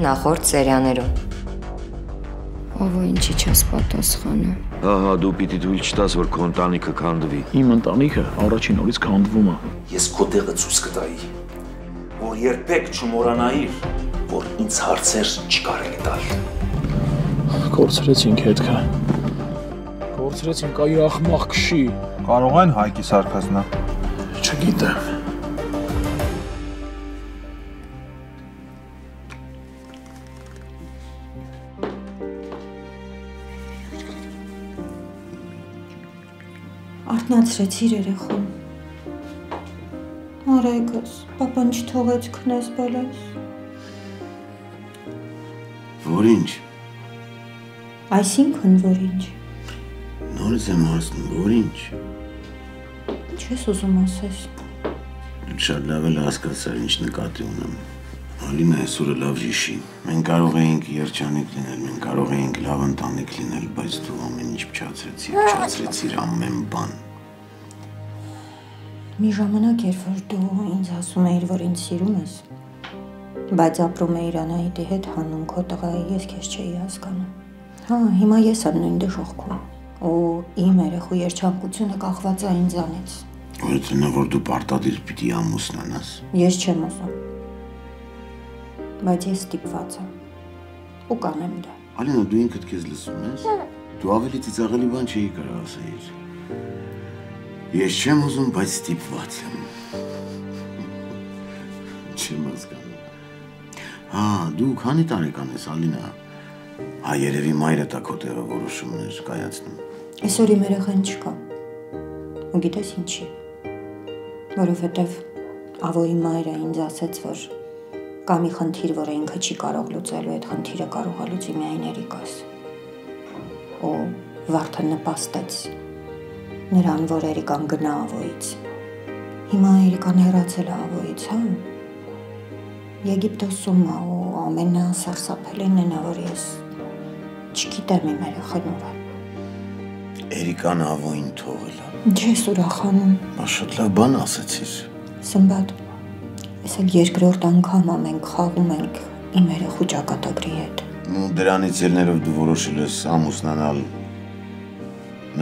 նախորդ սերիաներում։ Ով ինչի չես պատասխանում։ Ահա դու պիտի թույլ չտաս, որ քո ընտանիքը քանդվի։ Իմ ընտանիքը առաջին օրից քանդվում է։ Ես քո տեղը ցույց կտայի, որ երբեք չմոռանայիր, որ ինձ հարցեր չկարելի տալ։ Կորցրեցինք հետքը։ Կորցրեցինք այ ախմախ քշի։ Կարող են Հայկի սարքազնա։ Չգիտեմ։ Արթնացրեցիր երեխուն։ Արեգս, պապան չթողեց քնես բալես։ Որ ինչ։ Այսինքն որ ինչ։ Նորից եմ հարցնում, որ ինչ։ Ինչ ես ուզում ասես։ Շատ լավ էլ հասկացար ինչ նկատի ունեմ։ Ալինա այսօրը լավ հիշի։ Մենք կարող էինք երջանիկ լինել, մենք կարող էինք լավ ընտանիք լինել, բայց դու ամեն ինչ փչացրեցիր ամեն բան։ Մի ժամանակ էր, որ դու ինձ ասում էիր, որ ինձ սիրում ես, բայց ապրում էիր Անահիտի հետ հանուն քո տղայի, ես քեզ չէի հասկանում։ Հա, հիմա ես եմ նույն դժոխքում, ու իմ երեխու երջանկությունը կախված է ինձանից։ Օրինակ, որ դու պարտադիր պիտի ամուսնանաս։ Ես չեմ ուզում։ Բայց ես ստիպված եմ։ Ու կանեմ դա։ Ալինա, դու ինքդ քեզ լսում ես։ Դու ավելի ծիծաղելի բան չէի կարող ասեիր։ Ես չեմ ուզում, բայց ստիպված եմ։ Չեմ հասկանում։ Հա, դու քանի տարեկան ես, Ալինա։ Հա, երևի մայրդ է քո տեղը որոշումներ կայացնում։ Այսօր իմ երեխան չկա։ Ու գիտես ինչի։ Որովհետև Ավոյի մայրը ինձ ասեց, որ կա մի խնդիր, որը ինքը չի կարող լուծելու, այդ խնդիրը կարող է լուծի միայն Երիկաս։ Ու Վարդը նպաստեց նրան, որ Երիկան գնա Ավոյից։ Հիմա Երիկան հեռացել է Ավոյից, հա։ Եգիպտոսում է ու ամենասարսափելին է նա, որ ես չգիտեմ իմ երեխան ուր է։ Երիկան Ավոյին թողել է։ Ինչ ես ուրախանում։ Շատ լավ բան ասեցիր։ Սմբատ, ես էլ երկրորդ անգամ մենք խաղում ենք իմ երեխու ճակատագրի հետ։ Ու դրանից ելներով դու որոշել ես ամուսնանալ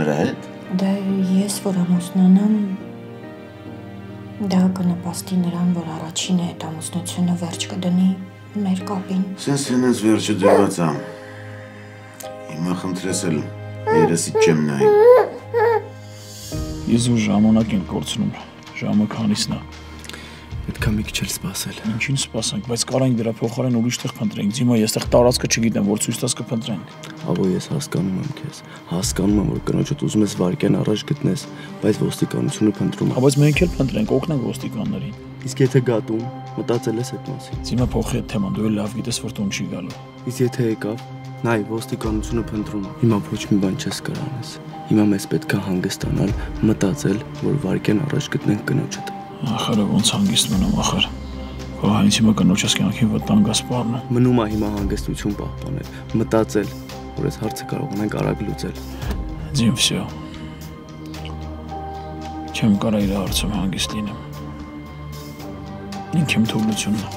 նրա հետ։ Դե ես որ ամուսնանամ, դա կնպաստի նրան, որ առաջին այդ ամուսնությունը վերջ կդնի մեր կապին։ Սենց վերջը դրված է։ Հիմա խնդրես էլ երեսիդ չեմ նայի։ Ես ու ժամանակ եմ կորցնում, ժամը քանիսն է։ Պետք է մի քիչ էլ սպասել։ Ինչին սպասենք, բայց կարանք դրա փոխարեն ուրիշ տեղ փնտրենք։ Ձիմա եստեղ տարածքը չգիտեմ, որ ցույց տաս կփնտրենք։ Ավո, ես հասկանում եմ քեզ։ Հասկանում եմ, որ կնոջդ ուզում ես վարկյան առաջ գտնես, բայց ոստիկանությունը փնտրում է։ Բայց մենք էլ փնտրենք, օգնենք ոստիկաններին։ Իսկ եթե գատում, մտածել ես այդ մասին։ Ձիմա փոխի այդ թեման, դու էլ լավ գիտես, որ տուն չի գալու։ Իսկ եթե եկավ, նայ, ոստիկանությունը փնտրում է։ Հիմա ոչ մի բան չես կարող անես։ Հիմա մեզ պետք է հանգստանալ, մտածել, որ վարկյան առաջ գտնենք կնոջդ։ Ախր ոնց հանգիստ մնամ, ախր։ Քո հենց հիմա կնոջս կյանքին վտանգ է սպառնում։ Մնում է հիմա հանգստություն պահպանել, մտածել, որ այս հարցը կարողանանք արագ լուծել։ Ձին վсё։ Չեմ կարող իր հարցում հանգիստ լինեմ։ Ինքն իմ թուլությունն է։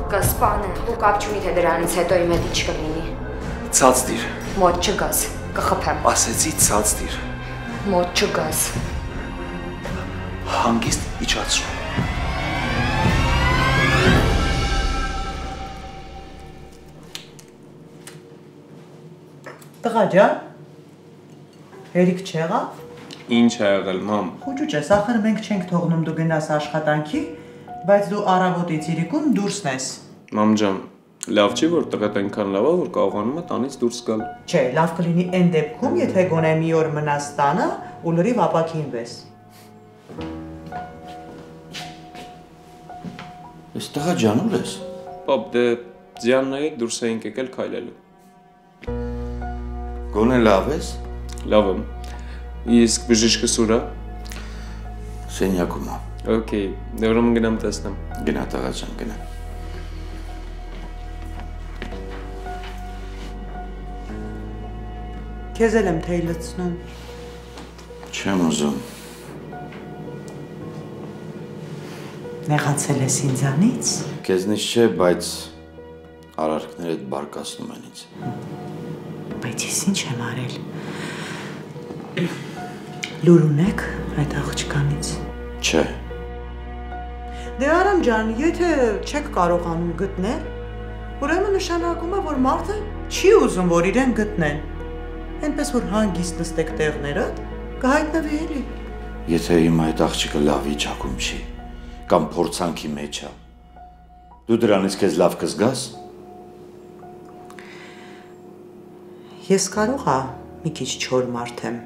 Կսպանը, ու կապ չունի, թե դրանից հետո իմ հետ ինչ կլինի։ Ցած դիր։ Մոտ չգաս, կխփեմ։ Ասեցի ցած դիր։ Մոտ չգաս։ Հանգիստ իջացրու։ Տղա ջան, հերիք չեղավ։ Ինչ ա եղել, մամ։ Խուճուճ ես, ախր մենք չենք թողնում դու գնաս աշխատանքի, բայց դու առավոտից իրիկուն դուրսն ես։ Մամ ջան, լավ չի, որ տղետ այնքան լավ է, որ կարողանում է տանից դուրս գալ։ Չէ, լավ կլինի այն դեպքում, եթե գոնե մի օր մնաս տանը ու լրիվ ապակինվես։ Այս տղա ջան ուր ես։ Պապ, դե ձյաննայի դուրս էինք եկել քայլելու։ Գոնե լավ ես։ Լավ եմ։ Իսկ բժիշկս ուր է։ Սենյակում է։ Okay, ուրեմն գնամ տեսնեմ։ Գնա տղա ջան, գնա։ Քեզ էլ եմ թեյ լցնում։ Չեմ ուզում։ Նեղացել ես ինձանից։ Քեզնից չէ, բայց արարքներդ բարկացնում են ինձ։ Բայց ես ինչ եմ արել։ Լուր ունեք այդ աղջկանից։ Չէ։ Դե Արամ ջան, եթե չեք կարողանում գտնել, ուրեմն նշանակում է, որ մարդը չի ուզում, որ իրեն գտնեն։ Այնպես որ հանգիստ նստեք տեղներդ, կհայտնվի էլի։ Եթե հիմա այդ աղջիկը լավ վիճակում չի, կամ փորձանքի մեջ է, դու դրանից քեզ լավ կզգաս։ Ես կարող եմ մի քիչ չոր մարդ եմ,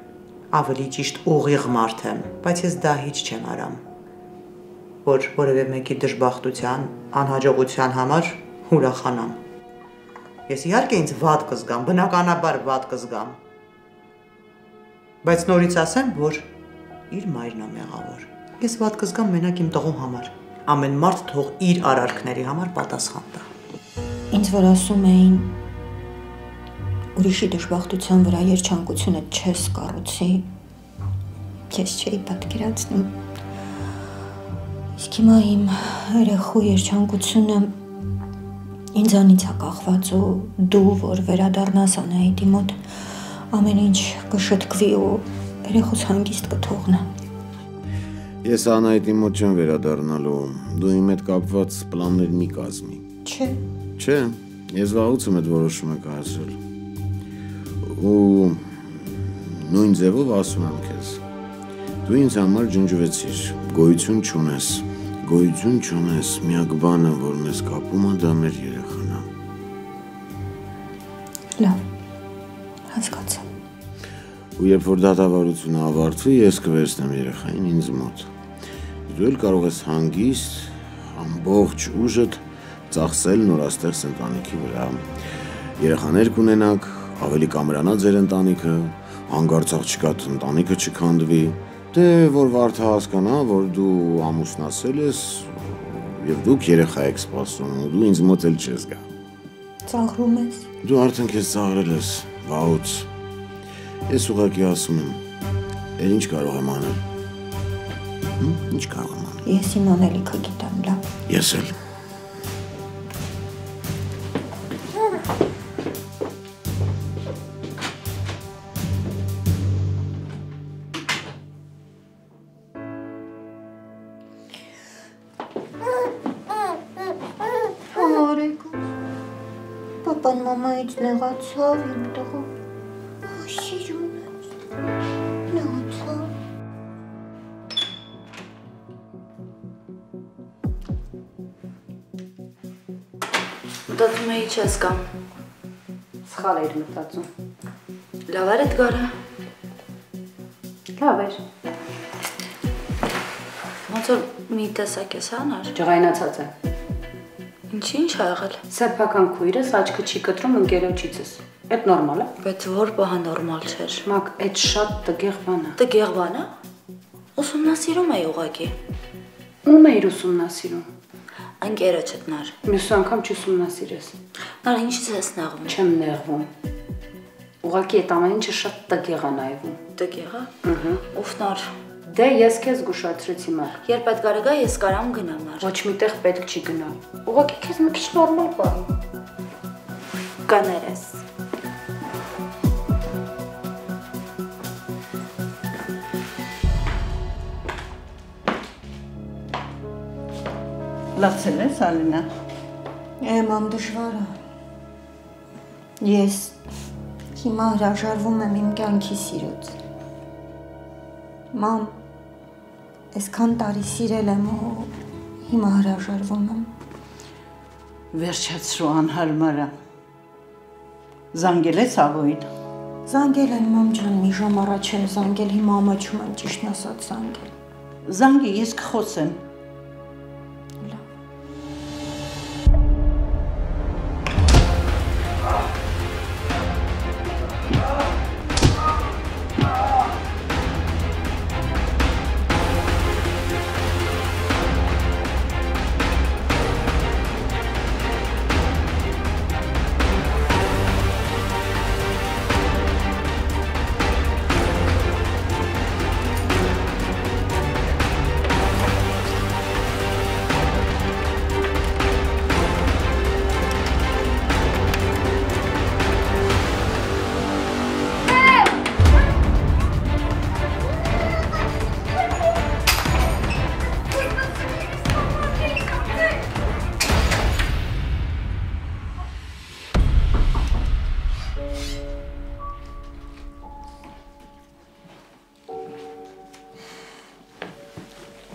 ավելի ճիշտ ուղիղ մարդ եմ, բայց ես դահիճ չեմ Արամ, որ որևէ մեկի դժբախտության, անհաջողության համար ուրախանամ։ Ես իհարկե ինձ վատ կզգամ, բնականաբար վատ կզգամ, բայց նորից ասեմ, որ իր մայրն է մեղավոր։ Ես վատ կզգամ մենակ իմ տղու համար։ Ամեն մարդ թող իր արարքների համար պատասխան տա։ Ինձ որ ասում էին ուրիշի դժբախտության վրա երջանկությունը չես կառուցի, ես չէի պատկերացնում։ Իսկ հիմա իմ երեխու երջանկությունը ինձանից է կախված ու դու, որ վերադառնաս Անահիտի մոտ, ամեն ինչ կշտկվի ու երեխուս հանգիստ կթողնա։ Ես Անահիտի մոտ չեմ վերադառնալու, դու իմ հետ կապված պլաններ մի կազմի։ Չէ։ Չէ, ես վաղուց եմ այդ որոշումը կայացրել։ Ու նույն ձևով ասում եմ քեզ։ Դու ինձ համար ջնջվեցիր, գոյություն չունես, միակ բանը, որ մեզ կապում է, դա մեր երեխան է։ Լավ, հասկացա։ Ու երբ որ դատավարությունը ավարտվի, ես կվերցնեմ երեխային ինձ մոտ։ Դու էլ կարող ես հանգիստ, ամբողջ ուժդ ծախսել նորաստեղծ ընտանիքի վրա։ Երեխաներ կունենաք, ավելի կամրանա ձեր ընտանիքը, հանկարծ աղջկադ ընտանիքը չքանդվի, դե որ Վարդը հասկանա, որ դու ամուսնացել ես եւ դուք երեխա եք սպասում, ու դու ինձ մոտ էլ չես գա։ Ծաղրում ես։ Դու արդեն քեզ ծաղրել ես, վաղուց։ Ես ուղղակի ասում եմ, էլ ինչ կարող եմ անել։ Ինչ կարող եմ անել։ Ես իմ անելիքը գիտեմ, լավ։ Ես էլ։ Պապան մամայից նեղացավ իմ տղու, սիրում ես, նեղացավ։ Մտածում էի չես կամ, սխալ էր մտածում, լավ էր էդ գարը, լավ էր, ոնց որ մի տեսակ ես հանար, ջղայնացած է, ինչ ա եղել, սեփական քույրս աչքը չի կտրում ընկերոջիցս, էդ նորմալ է, բայց որ բահա նորմալ չէր, մակ էդ շատ տգեղ բան է, տգեղ բան է, ուսումնասիրում էի ուղղակի, ում էիր ուսումնասիրում, ընկերոջդ նար, մյուս անգամ չուսումնասիրես, նար ինչից ես նեղվում, չեմ նեղվում, ուղղակի էդ ամեն ինչը շատ տգեղ է նայվում, տգեղ է, ուֆ նար, դե ես քեզ զգուշացրեցի մակ, երբ այդ կարեգա ես կարամ գնամ նար, ոչ միտեղ պետք չի գնալ, ուղղակի քեզ մի քիչ նորմալ բան, կներես, Լացել ես, Ալինա։ Մամ դժվար է։ Ես հիմա հրաժարվում եմ իմ կյանքի սիրուց։ Մամ, այսքան տարի սիրել եմ ու հիմա հրաժարվում եմ։ Վերջացրու անհարմարը։ Զանգել ես Աղոյին։ Զանգել են մամ ջան, մի ժամ առաջ եմ զանգել, հիմա ամաչում եմ ճիշտն ասած զանգել։ Զանգի, ես կխոսեմ։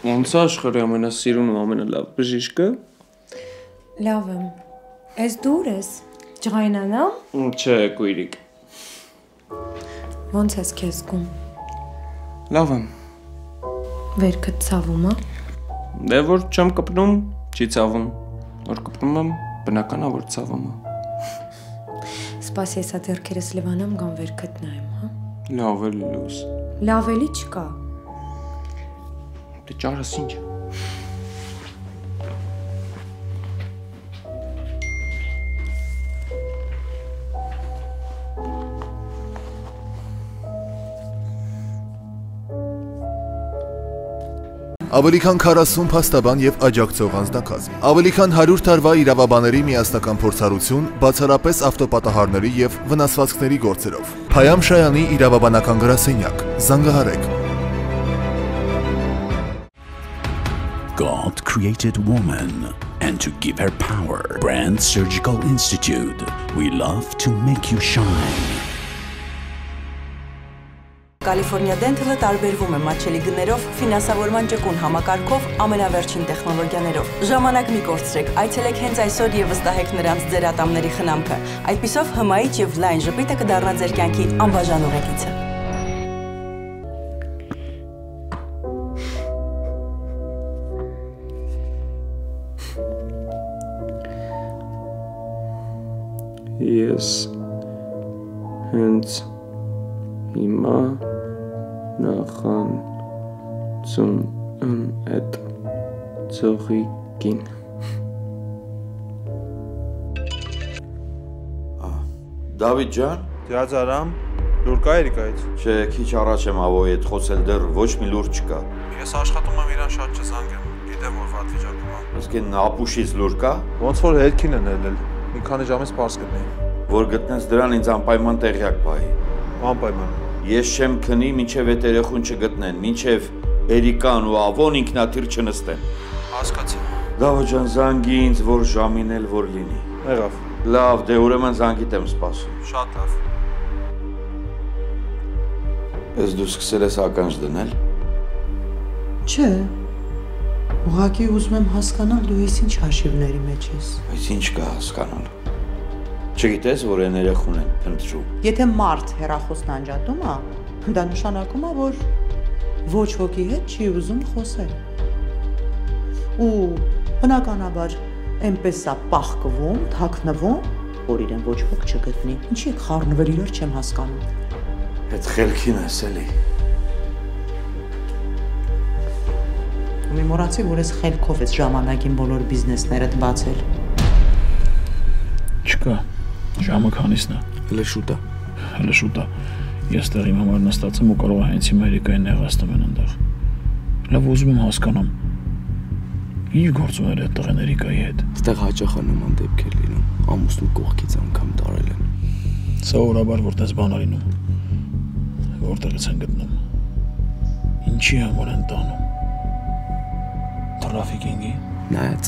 Ոնց է աշխարհի ամենասիրուն ու ամենալավ բժիշկը։ Լավ եմ։ Էս դուր ես։ Ջղայնանամ։ Չէ, կույրիկ։ Ոնց ես քեզ զգում։ Լավ եմ։ Վերքդ ցավում է։ Դե որ չեմ կպնում, չի ցավում։ Որ կպնում եմ, բնական է որ ցավում է։ Սպասի հեսա ձեռքերս լվանամ կամ վերքդ նայեմ, հա։ Լավ է լուս։ Լավ էլի չկա։ Դե ճարս ինչ։ Ավելի քան 40 փաստաբան եւ աջակցող անձնակազմ, ավելի քան 100 տարվա իրավաբանների միասնական փորձառություն, բացառապես ավտոպատահարների եւ վնասվածքների գործերով։ Փայամ Շայանի իրավաբանական գրասենյակ, զանգահարեք։ God created woman, and to give her power, Brand Surgical Institute, we love to make you shine. Կալիֆորնիա Dental-ը տարբերվում է մատչելի գներով, ֆինանսավորման ճկուն համակարգով, ամենավերջին տեխնոլոգիաներով։ Ժամանակ մի կորցրեք, այցելեք հենց այսօր եւ վստահեք նրանց ձեր ատամների խնամքը։ Այդպիսով հմայիչ եւ լայն ժպիտը կդառնա ձեր կյանքի անբաժան ուղեկիցը։ Ես հենց հիմա նախանցում եմ այդ ծողիկին։ Դավիթ ջան, Դիազարամ, լուր կա Երիկայից։ Չէ, քիչ առաջ եմ ավոյի հետ խոսել, դեռ ոչ մի լուր չկա։ Ես աշխատում եմ իրան շատ չզանգեմ, գիտեմ որ վատ վիճակում է։ Իսկ այն ապուշից լուր կա։ Ոնց որ հետքին են ելել, մի քանի ժամից պարզ գտնի։ Որ գտնես դրան ինձ անպայման տեղյակ պահի։ Անպայման։ Ես չեմ քնի, մինչև այդ երեխուն չգտնեն, մինչև Էրիկան ու Ավոն ինքնաթիռ չնստեն։ Հասկացա։ Դավիթ ջան, զանգի ինձ, որ ժամին էլ որ լինի։ Եղավ։ Լավ, դե ուրեմն զանգիդ եմ սպասում։ Շատ լավ։ Ես դու սկսել ես ականջ դնել։ Չէ։ Ուղղակի ուզում եմ հասկանալ դու ես ինչ հաշիվների մեջ ես։ Բայց ինչ կա հասկանալ։ Չգիտես, որ այն երեխուն են փնտրում։ Եթե մարդ հեռախոսն անջատում է, դա նշանակում է, որ ոչ ոքի հետ չի ուզում խոսել։ Ու բնականաբար այնպես է պահկվում, թաքնվում, որ իրեն ոչ ոք չգտնի։ Ինչի եք խառնվել, իրար չեմ հասկանում։ Այդ խելքին ես էլի։ Մի մոռացի, որ ես խելքով ես ժամանակին բոլոր բիզնեսներդ բացել։ Չկա։ Ժամը քանիսն է։ Հələ շուտ է։ Հələ շուտ է։ Ես տեղ իմ համար նստած եմ ու կարող է հենց հիմա Երիկային նեղացնեմ այնտեղ։ Լավ ուզում եմ հասկանամ։ Ինչ գործում էր այդ տղեն Երիկայի հետ։ Այստեղ հաճախ նման դեպքեր լինում, ամուսնու կողքից անգամ տարել են։ Սովորաբար որտես բան է լինում։ Որտեղից են գտնում։ Ինչի համար են տանում։ Տրաֆիկինգի։ Նայած։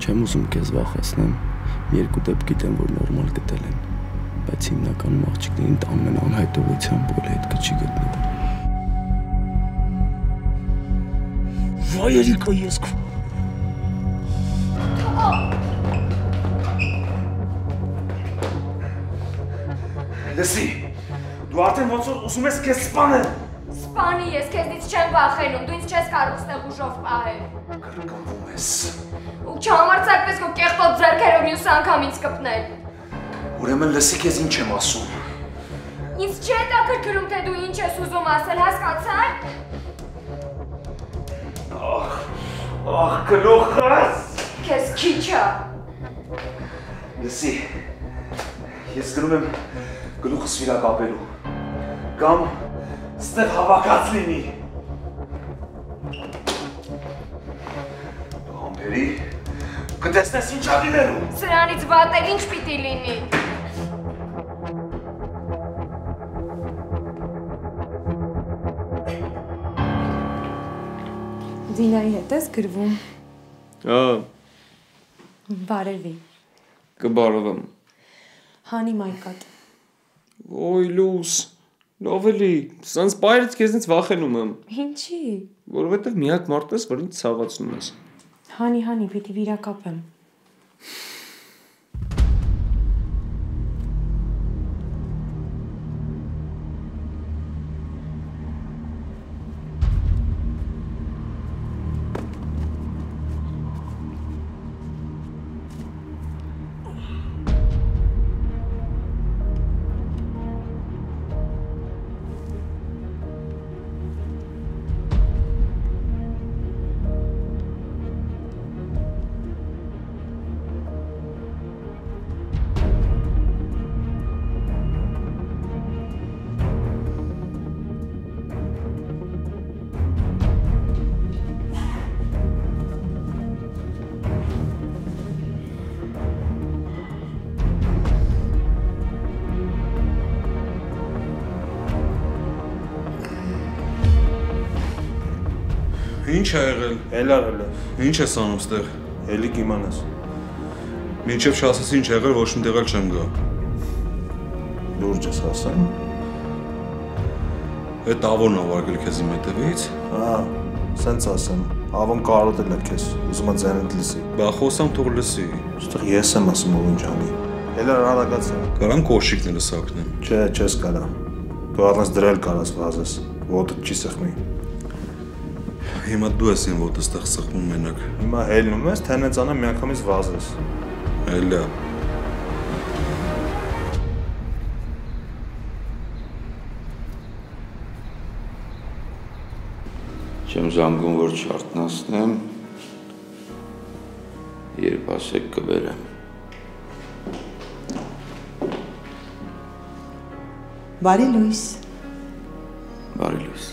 Չեմ ուզում քեզ վախեցնեմ։ Երկու դեպք գիտեմ, որ նորմալ գտել են, բայց հիմնականում աղջիկներին տանում են անհայտողությամբ, որ հետքը չի գտնում։ Վայ Երիկա, ես Լսի, դու արդեն ոնց որ ուզում ես քեզ սպանել։ Սպանի, ես քեզնից չեմ վախենում, դու ինձ չես կարող ստեղ ուժով պահել։ Կրկնվում ես։ Ու չհամարձակվես քո կեղտոտ ձեռքերով մյուս անգամ ինձ կպնել։ Ուրեմն լսի քեզ ինչ եմ ասում։ Ինձ չի հետաքրքրում, թե դու ինչ ես ուզում ասել, հասկացա՞ր։ Ախ, գլուխս։ Քեզ քիչ է։ Լսի, ես գնում եմ գլուխս վիրակապելու։ Կամ ստեղ հավաքած լինի։ Ամբերի, կտեսնես ինչ ա լինելու։ Սրանից վատ էլ ինչ պիտի լինի։ Դինայի հետ ես գրվում։ Հա։ Բարևի։ Կբարևեմ։ Հանի մայկատ։ Ոյ լուս, Լավ էլի, սենց պայրից քեզնից վախենում եմ։ Ինչի։ Որովհետև միակ մարդն ես, որ ինձ ցավացնում ես։ Հանի, պիտի վիրակապեմ։ Ինչ է եղել։ Էլար։ Ինչ ես անում ստեղ։ Էլի կիմանաս։ Մինչև չասես ինչ եղել, ոչ մի տեղ էլ չեմ գա։ Լուրջ ես ասեմ։ Այդ Ավոնն ավարկել քեզ իմ հետևից։ Հա, սենց ասեմ։ Ավոն կարոտել է քեզ, ուզում է ձենդ լսի։ Բա խոսամ թող լսի։ Այստեղ ես եմ ասում ով ինչ անի։ Էլար արագացա։ Կարամ կոշիկները սակնեմ։ Չէ, չես կարա։ Դու առանց դրել կարաս վազես։ Ոտդ չի սխմի։ Հիմա դու ես իմ ոտը ստեղ սխմում մենակ։ Հիմա հելնում ես, թենեցանը միանգամից վազես։ Էլա։ Չեմ զանգում, որ չարտնասնեմ, երբ ասեք կբերեմ։ Բարի լույս։ Բարի լույս։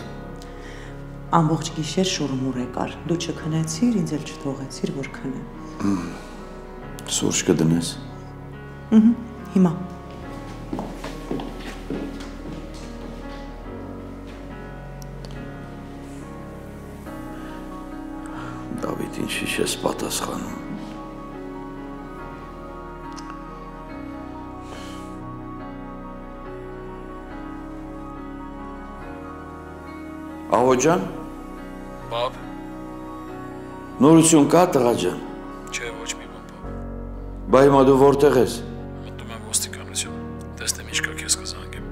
Ամբողջ գիշեր շուրմուր եկար, դու չքնեցիր, ինձ էլ չթողեցիր, որ քնեմ։ Սուրճ կդնես։ Հիմա։ Դավիթ, ինչի ես պատասխանում։ Ավո ջան։ Բաբ։ Նորություն կա տղա ջան։ Չէ, ոչ մի բան, բաբ։ Բա հիմա դու որտեղ ես։ Մտնում եմ ոստիկանություն։ Տեսնեմ ինչ կա, քեզ կզանգեմ։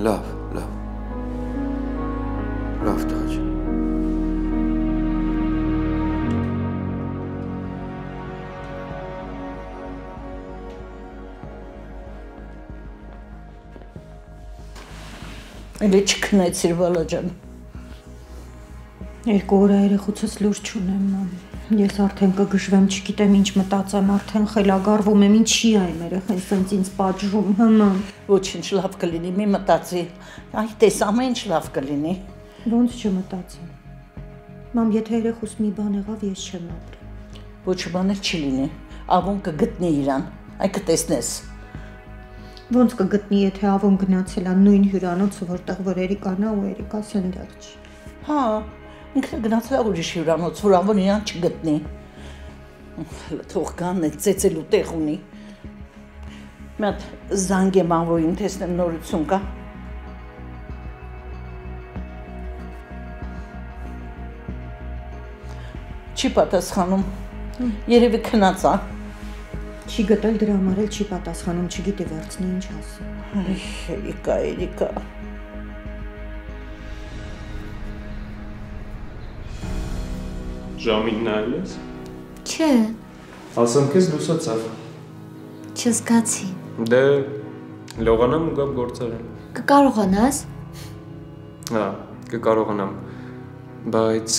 Լավ։ Լավ տղա ջան։ Էլի չքնեցիր բալաջան։ 2 օր երեխուցս լուր չունեմ, մամ։ Ես արդեն կգժվեմ, չգիտեմ ինչ մտածեմ, արդեն խելագարվում եմ, ինչի է իմ երեխան սենց ինձ պատժում, մամ։ Ոչինչ լավ կլինի, մի մտածի։ Այ տես ամեն ինչ լավ կլինի։ Ոնց չմտածեմ։ Մամ, եթե երեխուս մի բան եղավ, ես չեմ ապրի։ Ոչ բան էլ չի լինի։ Ավոն կգտնի իրան, այ կտեսնես։ Ոնց կգտնի, եթե Ավոն գնացել է նույն հյուրանոցը, որտեղ որ Էրիկան է ու Էրիկա սնդեղ չի։ Հա, ինքն գնացել է ուրիշ հյուրանոց, որ Ավոն իրան չգտնի։ Թող գան է ծեծելու տեղ ունի։ Մի հատ զանգեմ Ավոյին, տեսնեմ նորություն կա։ Չի պատասխանում։ Երևի քնած է։ Չի գտել, դրա համար էլ չի պատասխանում, չգիտի վերցնի ինչ ասի։ Էրիկա։ Ժամին նայել ես։ Չէ, Ասեմ քեզ լուսացավ։ չզգացի։ Դե լողանամ ու գամ գործարան։ Կկարողանաս։ Հա, կկարողանամ։ Բայց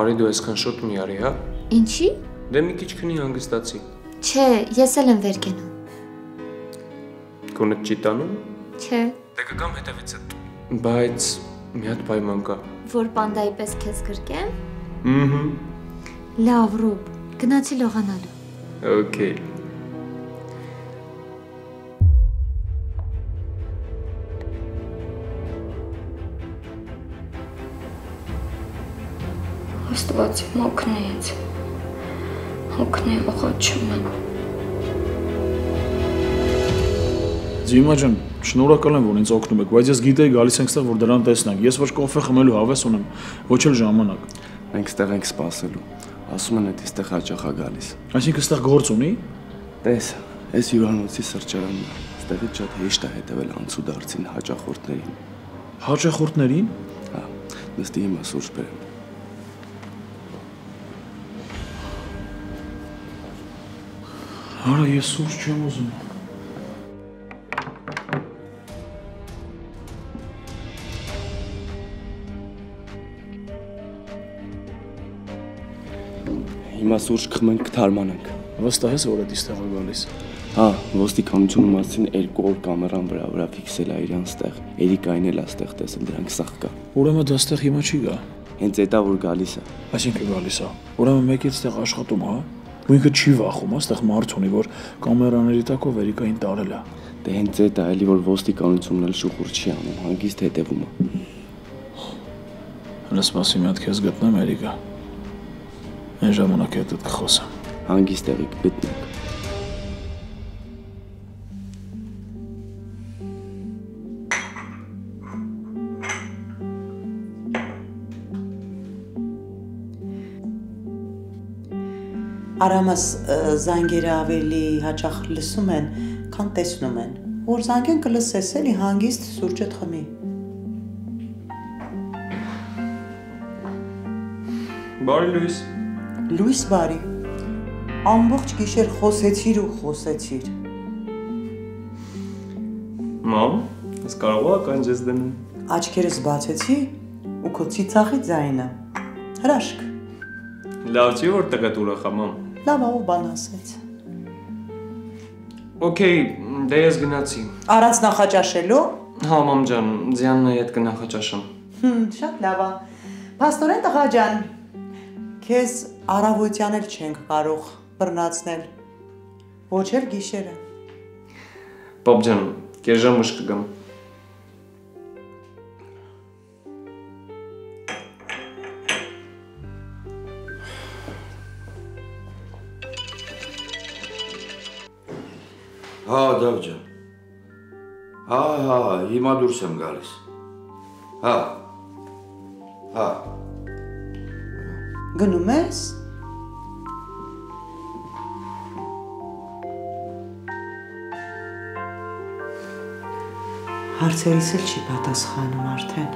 արի դու այսքան շուտ մի արի, հա։ Ինչի։ Դե մի քիչ քնի հանգստացի։ Չէ, ես էլ եմ վեր կենում։ Քունդ չի տանում։ Չէ։ Դե կգամ հետևից հետ։ Բայց մի հատ պայման կա։ Որ պանդայի պես քեզ գրկեմ։ Լավ, Ռուբ, գնացի լողանալու։ Okay. Աստված իմ օգնեց։ Օգնի ողջում եմ։ Ձիմա ջան, շնորհակալ եմ, որ ինձ օգնում եք, բայց ես գիտեի գալիս ենք ստեղ, որ դրան տեսնենք։ Ես ոչ կոֆե խմելու հավես ունեմ, ոչ էլ ժամանակ։ Մենք ստեղ ենք սպասելու։ Ասում են, թե այստեղ հաճախ է գալիս։ Այսինքն այստեղ գործ ունի։ Տես, այս հյուրանոցի սրճարանն է։ Այստեղից շատ հեշտ է հետևել անցուդարձին հաճախորդներին։ Հաճախորդներին։ Հա, նստի հիմա սուրճ բերեմ։ Արա, ես սուրճ չեմ ուզում։ Հիմա սուրճ կխմենք, կթարմանանք։ Վստահ ես, որ այդ իստեղ է գալիս։ Հա, ոստիկանությունը մասին 2 օր կամերան վրա ֆիքսել է իրան ստեղ։ Էրիկային էլ է ստեղ տեսել, դրանք սաղ կա։ Ուրեմն դա ստեղ հիմա չի գա։ Հենց էտա որ գալիս է։ Այսինքն գալիս է։ Ուրեմն մեկից ստեղ աշխատում է, հա։ Ու ինքը չի վախում, հա, ստեղ մարդ ունի, որ կամերաների տակով Էրիկային տարել է։ Դե հենց էտա էլի որ ոստիկանությունն էլ շուխուր չի անում, հանգիստ հետևում է։ Հələ սպասի մի հատ քեզ գտնեմ, Էրիկա։ Այն ժամանակ հետդ կխոսեմ։ Հանգիստ տեղի կգտնենք։ Արամս զանգերը ավելի հաճախ լսում են, քան տեսնում են։ Որ զանգեն կլսես էլի հանգիստ սուրճդ խմի։ Բարի Լուիս։ Լուիս բարի։ Ամբողջ գիշեր խոսեցիր ու խոսեցիր։ Մամ, ես կարող եմ ականջես դնում։ Աչքերս բացեցի ու քո ծիծաղի ձայնը։ Հրաշք։ Լավ չի որ տղետ ուրախ է, մամ։ Լավ, ով բան ասեց։ Okay, դե ես գնացի։ Առանց նախաճաշելու։ Հա, մամ ջան, Ձյաննայի հետ կնախաճաշեմ։ Շատ լավ է։ Փաստորեն տղա ջան, քեզ առավոտյան էլ չենք կարող բռնացնել։ Ոչ էլ գիշերը։ Պապ ջան, կես ժամ ուշ կգամ։ Հա, դավ ջան։ Հա, հիմա դուրս եմ գալիս։ Հա։ Հա։ Գնում ես։ Հարցերիս էլ չի պատասխանում արդեն։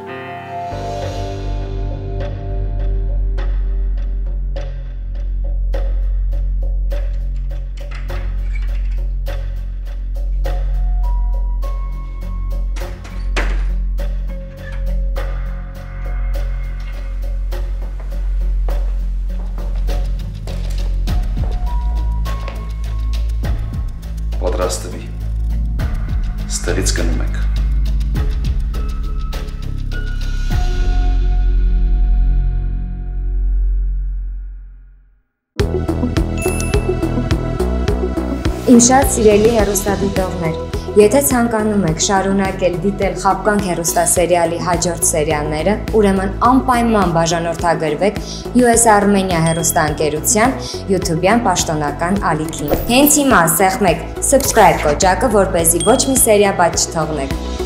Պատրաստվի։ Ստեղից գնում ենք։ Իմ շատ սիրելի հեռուստադիտողներ, եթե ցանկանում եք շարունակել դիտել Խաբկանք հեռուստասերիալի հաջորդ սերիալները, ուրեմն անպայման բաժանորդագրվեք US Armenia հեռուստաընկերության YouTube-յան պաշտոնական ալիքին։ Հենց հիմա սեղմեք subscribe կոճակը, որպեսզի ոչ մի սերիա բաց չթողնեք։